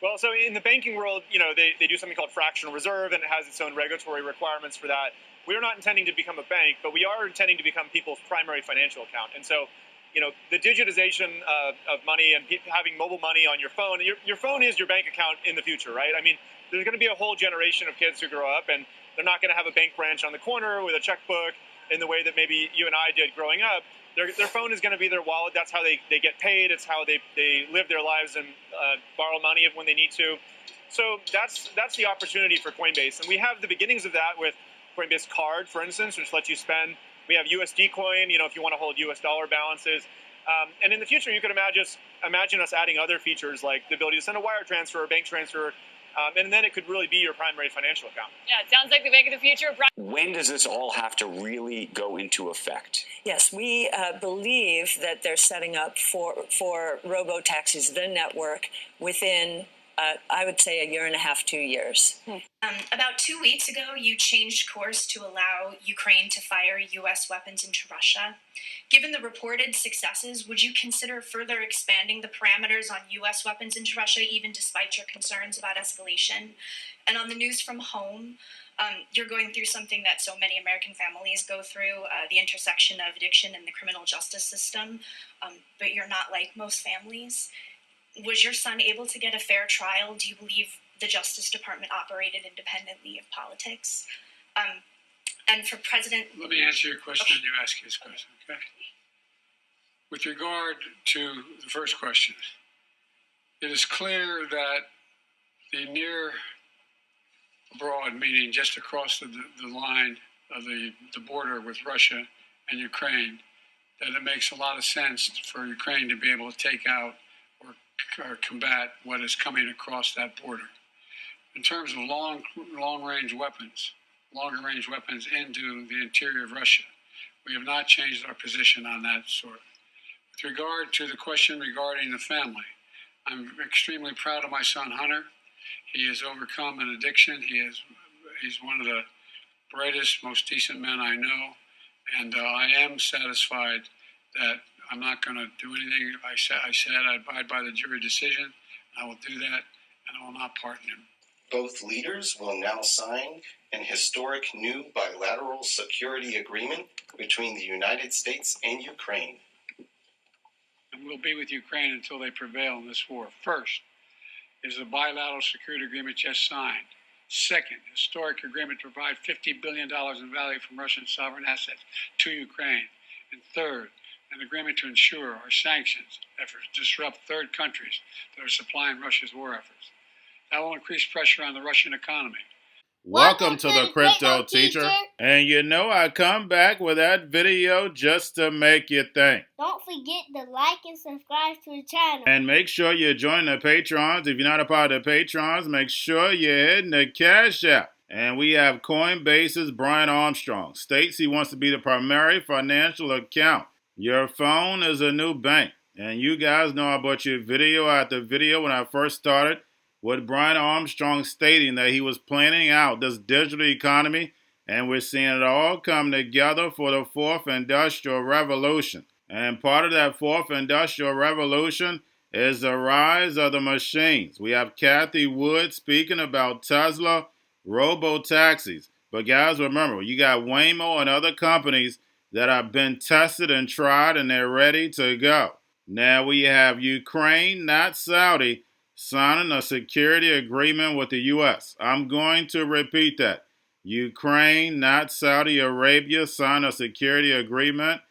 Well, so in the banking world, they do something called fractional reserve, and it has its own regulatory requirements for that. We're not intending to become a bank, but we are intending to become people's primary financial account. And so, the digitization of money and having mobile money on your phone, your phone is your bank account in the future, right? I mean, there's going to be a whole generation of kids who grow up, and they're not going to have a bank branch on the corner with a checkbook in the way that maybe you and I did growing up. Their phone is going to be their wallet. That's how they get paid. It's how they live their lives and borrow money when they need to. So that's the opportunity for Coinbase. And we have the beginnings of that with Coinbase Card, for instance, which lets you spend. We have USD Coin, if you want to hold US dollar balances. And in the future, you could imagine us adding other features like the ability to send a wire transfer or bank transfer. And then it could really be your primary financial account. Yeah, it sounds like the bank of the future. When does this all have to really go into effect? Yes, we believe that they're setting up for robo-taxis, the network, within, I would say, 1.5 years, 2 years. About 2 weeks ago, you changed course to allow Ukraine to fire U.S. weapons into Russia. Given the reported successes, would you consider further expanding the parameters on U.S. weapons into Russia, even despite your concerns about escalation? And on the news from home, you're going through something that so many American families go through, the intersection of addiction and the criminal justice system, but you're not like most families. Was your son able to get a fair trial? Do you believe the Justice Department operated independently of politics? And for President... Let me answer your question and you ask his question, okay? With regard to the first question, it is clear that the near abroad, meaning just across the line of the border with Russia and Ukraine, that it makes a lot of sense for Ukraine to be able to take out or combat what is coming across that border. In terms of long-range weapons, longer-range weapons into the interior of Russia, we have not changed our position on that sort. With regard to the question regarding the family, I'm extremely proud of my son, Hunter. He has overcome an addiction. He's one of the brightest, most decent men I know, and I am satisfied that I'm not going to do anything. I said I abide by the jury decision. I will do that, and I will not pardon him. Both leaders will now sign an historic new bilateral security agreement between the United States and Ukraine. And we'll be with Ukraine until they prevail in this war. First is the bilateral security agreement just signed. Second, historic agreement to provide $50 billion in value from Russian sovereign assets to Ukraine. And third, an agreement to ensure our sanctions efforts disrupt third countries that are supplying Russia's war efforts. That will increase pressure on the Russian economy. Welcome to the Crypto Teacher. And I come back with that video just to make you think. Don't forget to like and subscribe to the channel. And make sure you join the Patrons. If you're not a part of the Patrons, make sure you're hitting the Cash App. And we have Coinbase's Brian Armstrong. States he wants to be the primary financial account. Your phone is a new bank. And you guys know I brought you video after video when I first started with Brian Armstrong stating that he was planning out this digital economy, and we're seeing it all come together for the fourth industrial revolution. And part of that fourth industrial revolution is the rise of the machines. We have Kathy Wood speaking about Tesla, robo-taxis. But guys, remember, you got Waymo and other companies that have been tested and tried, and they're ready to go. Now we have Ukraine, not Saudi, signing a security agreement with the U.S. I'm going to repeat that. Ukraine, not Saudi Arabia, signed a security agreement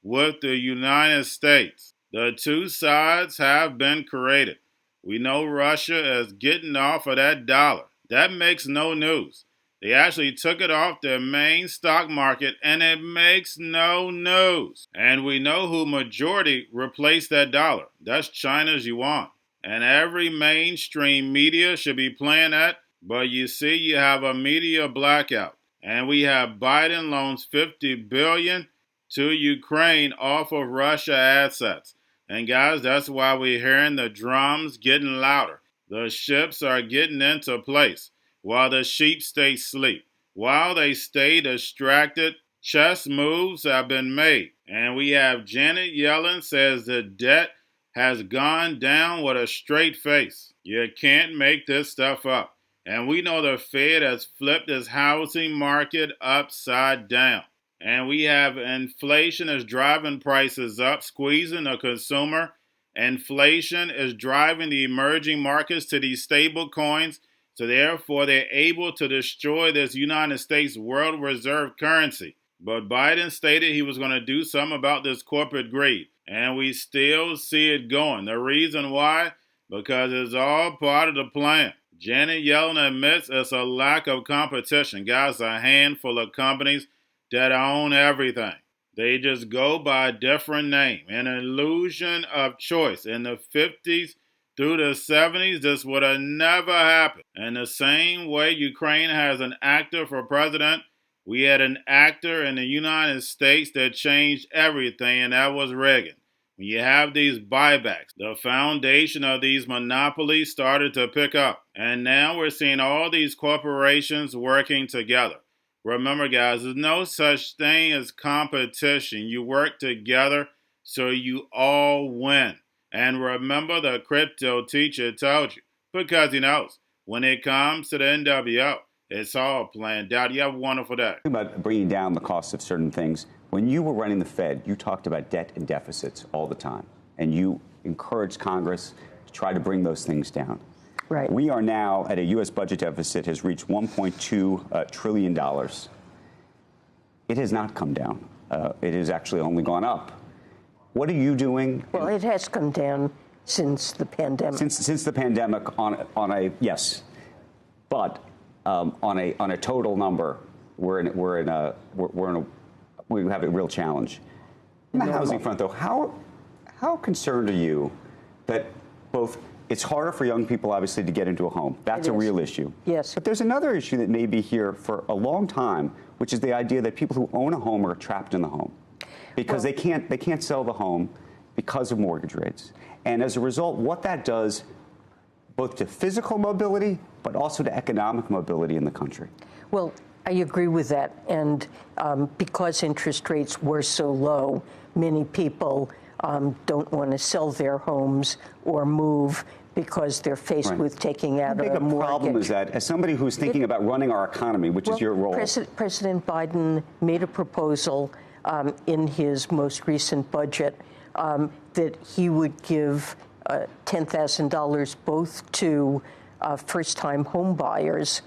with the United States. The two sides have been created. We know Russia is getting off of that dollar. That makes no news. They actually took it off their main stock market, and it makes no news. And we know who majority replaced that dollar. That's China's yuan. And every mainstream media should be playing that. But you see, you have a media blackout. And we have Biden loans $50 billion to Ukraine off of Russia assets. And guys, that's why we're hearing the drums getting louder. The ships are getting into place while the sheep stay asleep. While they stay distracted, chess moves have been made. And we have Janet Yellen says the debt has gone down with a straight face. You can't make this stuff up. And we know the Fed has flipped this housing market upside down. And we have inflation is driving prices up, squeezing the consumer. Inflation is driving the emerging markets to these stable coins. So therefore, they're able to destroy this United States world reserve currency. But Biden stated he was going to do something about this corporate greed. And we still see it going. The reason why? Because it's all part of the plan. Janet Yellen admits it's a lack of competition. Guys, a handful of companies that own everything. They just go by a different name. An illusion of choice. In the 50s through the 70s, this would have never happened. In the same way Ukraine has an actor for president, we had an actor in the United States that changed everything, and that was Reagan. When you have these buybacks, the foundation of these monopolies started to pick up. And now we're seeing all these corporations working together. Remember, guys, there's no such thing as competition. You work together so you all win. And remember, the Cryptoteacher told you, because he knows when it comes to the NWO, it's all planned out. You have a wonderful day. About bringing down the cost of certain things. When you were running the Fed, you talked about debt and deficits all the time, and you encouraged Congress to try to bring those things down. Right. We are now at a U.S. budget deficit has reached $1.2 trillion. It has not come down. It has actually only gone up. What are you doing? Well, it has come down since the pandemic. Since the pandemic, on a yes, but on a total number, we have a real challenge. On the housing front, though, how concerned are you that both it's harder for young people, obviously, to get into a home? That's a real issue. Yes. But there's another issue that may be here for a long time, which is the idea that people who own a home are trapped in the home because they can't sell the home because of mortgage rates. And as a result, what that does both to physical mobility, but also to economic mobility in the country. Well, I agree with that. And because interest rates were so low, many people don't want to sell their homes or move because they're faced with taking out a mortgage. How big a problem is that? As somebody who's thinking about running our economy, which is your role. President Biden made a proposal in his most recent budget that he would give $10,000 both to first-time home buyers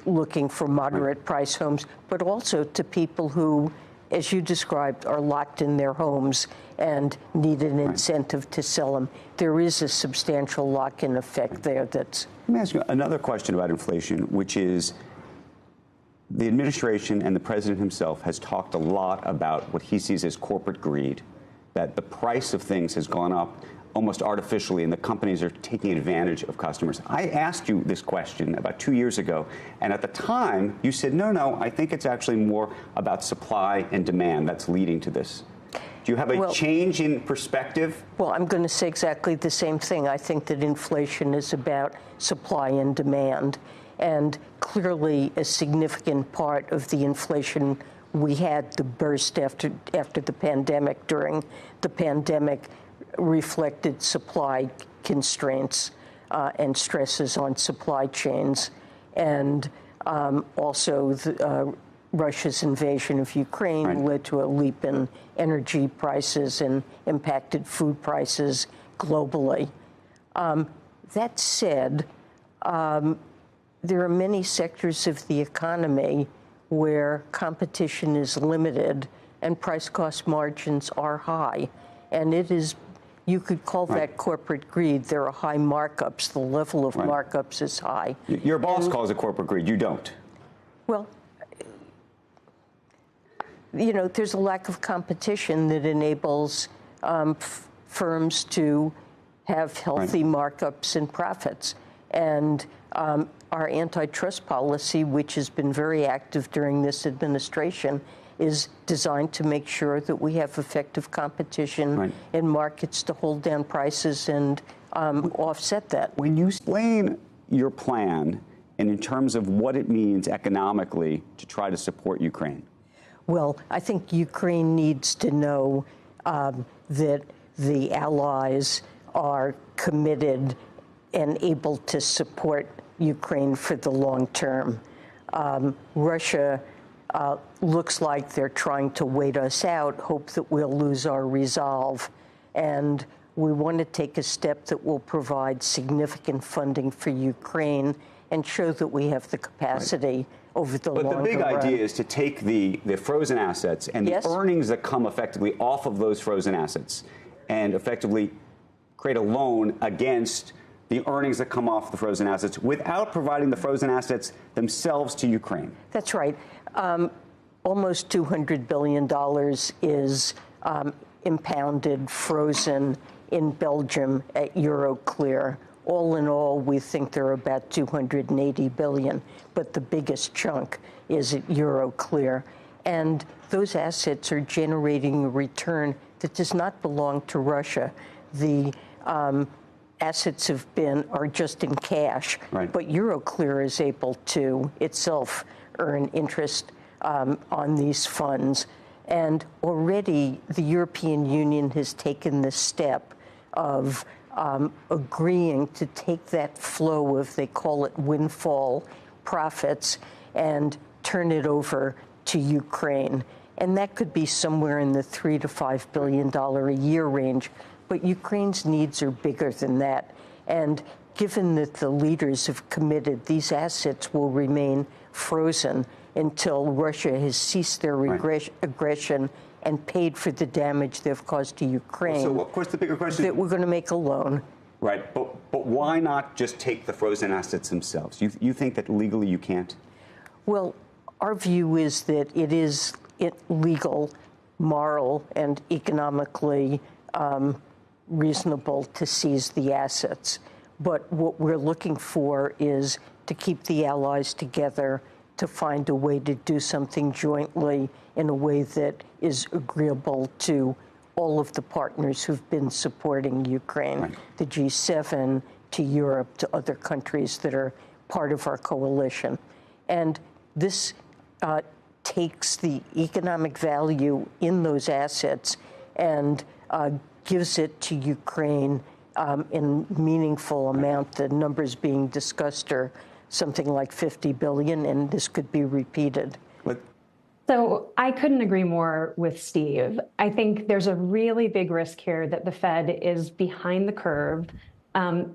looking for moderate-price homes, but also to people who, as you described, are locked in their homes and need an incentive to sell them. There is a substantial lock-in effect there. Let me ask you another question about inflation, which is the administration and the president himself has talked a lot about what he sees as corporate greed, that the price of things has gone up almost artificially, and the companies are taking advantage of customers. I asked you this question about 2 years ago, and at the time, you said, no, I think it's actually more about supply and demand that's leading to this. Do you have a change in perspective? Well, I'm going to say exactly the same thing. I think that inflation is about supply and demand, and clearly a significant part of the inflation we had, the burst after the pandemic, during the pandemic, reflected supply constraints and stresses on supply chains, and also Russia's invasion of Ukraine led to a leap in energy prices and impacted food prices globally. That said, there are many sectors of the economy where competition is limited and price-cost margins are high, and it is. You could call that corporate greed. There are high markups. The level of markups is high. Your boss calls it corporate greed. You don't. Well, there's a lack of competition that enables firms to have healthy markups and profits. And our antitrust policy, which has been very active during this administration, is designed to make sure that we have effective competition in markets to hold down prices and offset that. When you explain your plan and in terms of what it means economically to try to support Ukraine? Well, I think Ukraine needs to know that the allies are committed and able to support Ukraine for the long term. Russia looks like they're trying to wait us out, hope that we'll lose our resolve. And we want to take a step that will provide significant funding for Ukraine and show that we have the capacity over the longer run. But the big idea is to take the frozen assets and the earnings that come effectively off of those frozen assets and effectively create a loan against the earnings that come off the frozen assets without providing the frozen assets themselves to Ukraine. That's right. Almost $200 billion is impounded, frozen in Belgium at Euroclear. All in all, we think there are about 280 billion, but the biggest chunk is at Euroclear. And those assets are generating a return that does not belong to Russia. The assets are just in cash, but Euroclear is able to itself earn interest on these funds. And already the European Union has taken the step of agreeing to take that flow of, they call it windfall profits, and turn it over to Ukraine. And that could be somewhere in the $3 to $5 billion a year range. But Ukraine's needs are bigger than that. And given that the leaders have committed, these assets will remain frozen until Russia has ceased their aggression and paid for the damage they've caused to Ukraine. So, of course, the bigger question is that we're going to make a loan. Right, but why not just take the frozen assets themselves? You think that legally you can't? Well, our view is that it is legal, moral, and economically reasonable to seize the assets. But what we're looking for is to keep the allies together, to find a way to do something jointly in a way that is agreeable to all of the partners who've been supporting Ukraine, the G7, to Europe, to other countries that are part of our coalition. And this takes the economic value in those assets and gives it to Ukraine in meaningful amount. The numbers being discussed are something like 50 billion, and this could be repeated. So I couldn't agree more with Steve. I think there's a really big risk here that the Fed is behind the curve.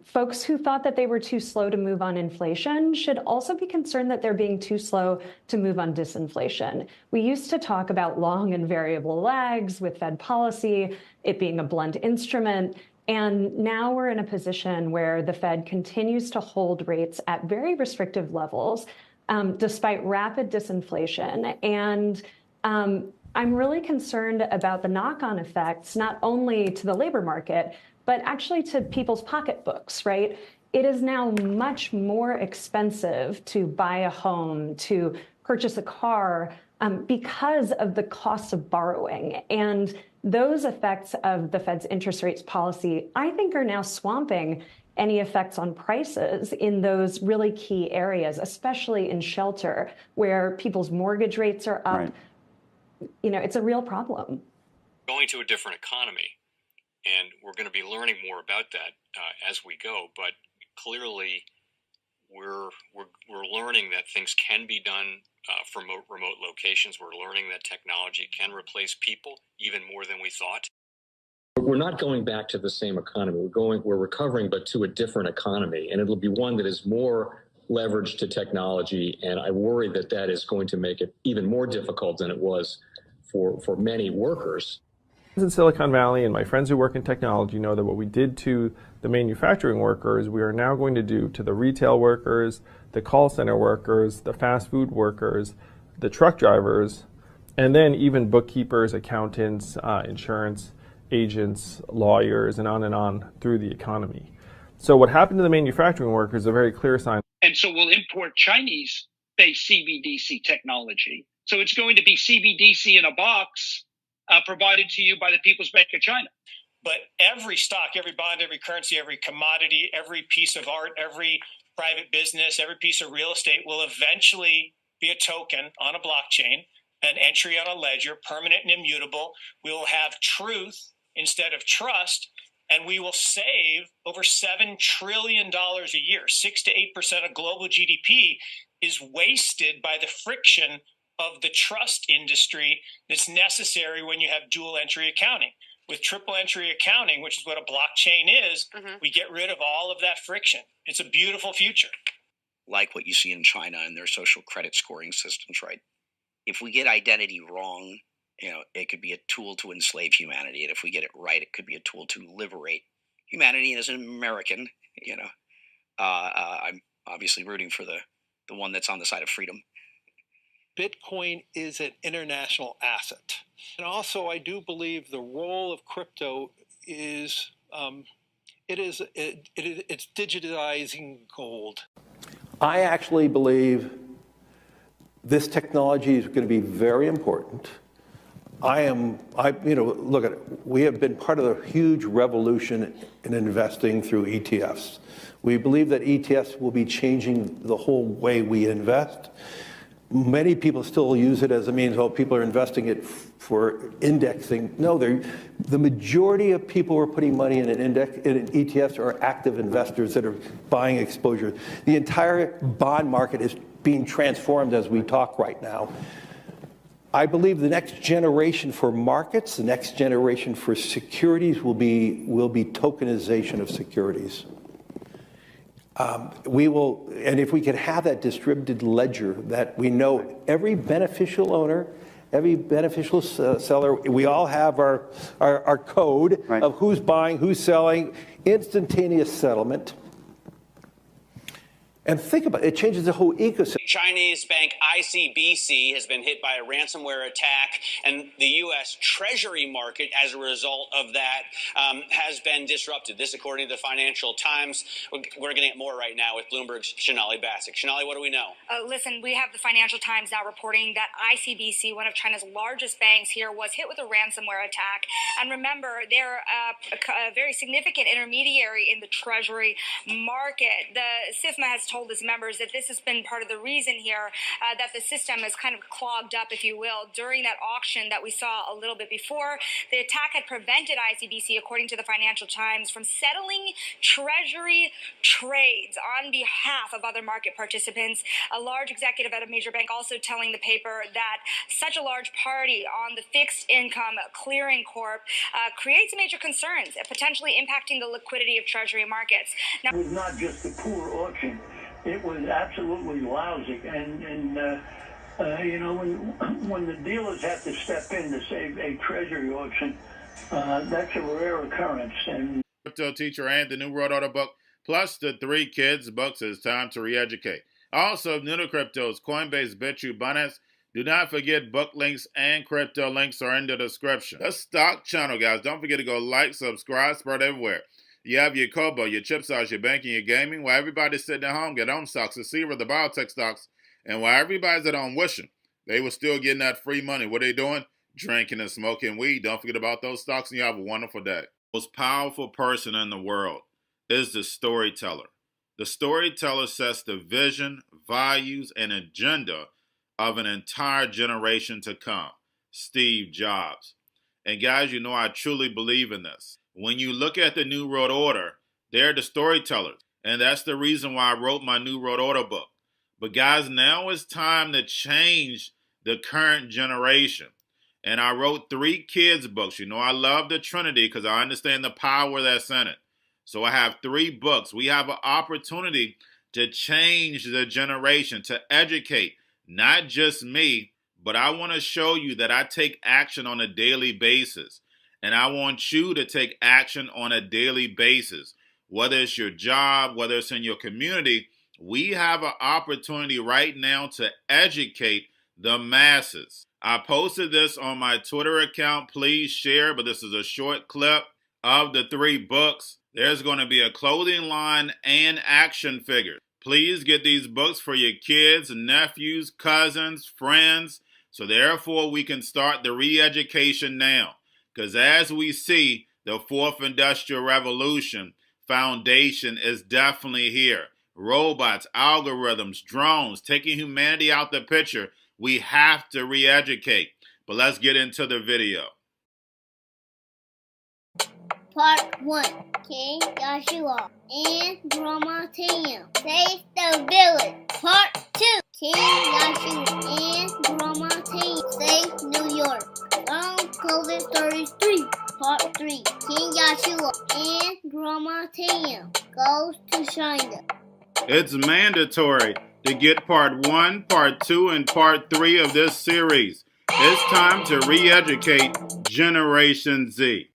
Folks who thought that they were too slow to move on inflation should also be concerned that they're being too slow to move on disinflation. We used to talk about long and variable lags with Fed policy, it being a blunt instrument. And now we're in a position where the Fed continues to hold rates at very restrictive levels, despite rapid disinflation. And I'm really concerned about the knock-on effects, not only to the labor market, but actually to people's pocketbooks, right? It is now much more expensive to buy a home, to purchase a car, because of the cost of borrowing. And those effects of the Fed's interest rates policy, I think, are now swamping any effects on prices in those really key areas, especially in shelter, where people's mortgage rates are up. Right. You know, it's a real problem. Going to a different economy, and we're going to be learning more about that as we go. But clearly, we're learning that things can be done from remote locations. We're learning that technology can replace people even more than we thought. We're not going back to the same economy. We're recovering, but to a different economy, and it'll be one that is more leveraged to technology. And I worry that that is going to make it even more difficult than it was for many workers. In Silicon Valley, and my friends who work in technology know that what we did to the manufacturing workers, we are now going to do to the retail workers, the call center workers, the fast food workers, the truck drivers, and then even bookkeepers, accountants, insurance agents, lawyers, and on through the economy. So what happened to the manufacturing workers is a very clear sign. And so we'll import Chinese-based CBDC technology. So it's going to be CBDC in a box provided to you by the People's Bank of China. But every stock, every bond, every currency, every commodity, every piece of art, every private business, every piece of real estate will eventually be a token on a blockchain, an entry on a ledger, permanent and immutable. We will have truth instead of trust, and we will save over $7 trillion a year. 6 to 8% of global GDP is wasted by the friction of the trust industry that's necessary when you have dual entry accounting. With triple entry accounting, which is what a blockchain is, we get rid of all of that friction. It's a beautiful future. Like what you see in China and their social credit scoring systems, right? If we get identity wrong, it could be a tool to enslave humanity. And if we get it right, it could be a tool to liberate humanity. And as an American, I'm obviously rooting for the one that's on the side of freedom. Bitcoin is an international asset. And also, I do believe the role of crypto is, it's digitizing gold. I actually believe this technology is going to be very important. Look at it. We have been part of the huge revolution in investing through ETFs. We believe that ETFs will be changing the whole way we invest. Many people still use it as a means, people are investing it for indexing. No, the majority of people who are putting money in in ETFs are active investors that are buying exposure. The entire bond market is being transformed as we talk right now. I believe the next generation for markets, the next generation for securities will be tokenization of securities. And if we could have that distributed ledger that we know every beneficial owner, every beneficial seller, we all have our code of who's buying, who's selling, instantaneous settlement. And think about it, it changes the whole ecosystem. Chinese bank ICBC has been hit by a ransomware attack, and the U.S. Treasury market, as a result of that, has been disrupted. This, according to the Financial Times. We're getting more right now with Bloomberg's Shonali Bassick. Shonali, what do we know? Listen, we have the Financial Times now reporting that ICBC, one of China's largest banks here, was hit with a ransomware attack. And remember, they're a very significant intermediary in the Treasury market. The SIFMA has told its members that this has been part of the reason here that the system is kind of clogged up, if you will, during that auction that we saw a little bit before. The attack had prevented ICBC, according to the Financial Times, from settling Treasury trades on behalf of other market participants. A large executive at a major bank also telling the paper that such a large party on the fixed income clearing corp creates major concerns, potentially impacting the liquidity of Treasury markets. Now, it was not just a poor auction. It was absolutely lousy, and when the dealers have to step in to save a treasury auction, that's a rare occurrence. And Cryptoteacher and the New World Order book, plus the 3 kids books, It's Time to Re-Educate. Also, if new to cryptos, Coinbase, Bitrue, Binance. Do not forget book links and crypto links are in the description. The stock channel, guys. Don't forget to go like, subscribe, spread everywhere. You have your Kobo, your chip stocks, your banking, your gaming. While everybody's sitting at home, get on stocks, the SCARIEST, the biotech stocks. And while everybody's at home wishing, they were still getting that free money. What are they doing? Drinking and smoking weed. Don't forget about those stocks, and you have a wonderful day. The most powerful person in the world is the storyteller. The storyteller sets the vision, values, and agenda of an entire generation to come. Steve Jobs. And guys, I truly believe in this. When you look at the New World Order, they're the storytellers. And that's the reason why I wrote my New World Order book. But guys, now it's time to change the current generation. And I wrote 3 kids books. I love the Trinity because I understand the power that's in it. So I have 3 books. We have an opportunity to change the generation, to educate, not just me, but I want to show you that I take action on a daily basis. And I want you to take action on a daily basis. Whether it's your job, whether it's in your community, we have an opportunity right now to educate the masses. I posted this on my Twitter account. Please share, but this is a short clip of the 3 books. There's going to be a clothing line and action figures. Please get these books for your kids, nephews, cousins, friends, so therefore we can start the re-education now. Because as we see, the 4th Industrial Revolution foundation is definitely here. Robots, algorithms, drones, taking humanity out the picture. We have to re-educate. But let's get into the video. Part 1. King Joshua and Grandma Tam save the village. Part 2. King Joshua and Grandma Tam save New York from COVID-33. Part 3. King Joshua and Grandma Tam goes to China. It's mandatory to get part 1, part 2, and part 3 of this series. It's time to re-educate Generation Z.